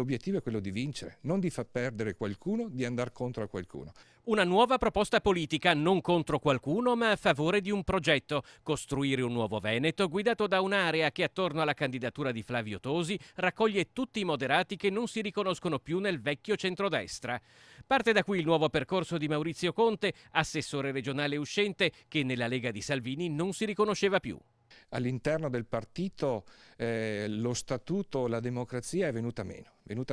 L'obiettivo è quello di vincere, non di far perdere qualcuno, di andare contro a qualcuno. Una nuova proposta politica non contro qualcuno ma a favore di un progetto, costruire un nuovo Veneto guidato da un'area che attorno alla candidatura di Flavio Tosi raccoglie tutti i moderati che non si riconoscono più nel vecchio centrodestra. Parte da qui il nuovo percorso di Maurizio Conte, assessore regionale uscente che nella Lega di Salvini non si riconosceva più. All'interno del partito lo statuto, la democrazia è venuta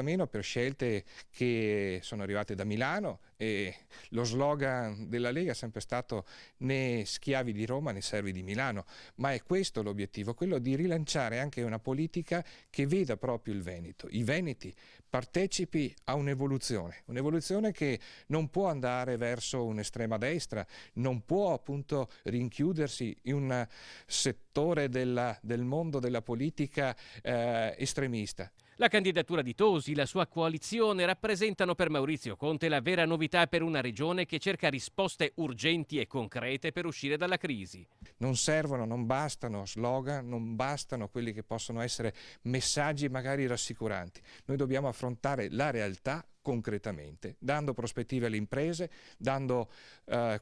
meno per scelte che sono arrivate da Milano e lo slogan della Lega è sempre stato né schiavi di Roma né servi di Milano, ma è questo l'obiettivo, quello di rilanciare anche una politica che veda proprio il Veneto, i veneti partecipi a un'evoluzione che non può andare verso un'estrema destra, non può appunto rinchiudersi in un settore del mondo della politica estremista. La candidatura di Tosi, la sua coalizione rappresentano per Maurizio Conte la vera novità per una regione che cerca risposte urgenti e concrete per uscire dalla crisi. Non servono, non bastano slogan, non bastano quelli che possono essere messaggi magari rassicuranti. Noi dobbiamo affrontare la realtà concretamente, dando prospettive alle imprese, dando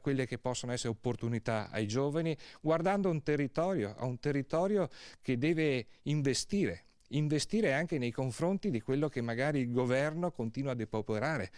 quelle che possono essere opportunità ai giovani, guardando a un territorio che deve investire anche nei confronti di quello che magari il governo continua a depauperare.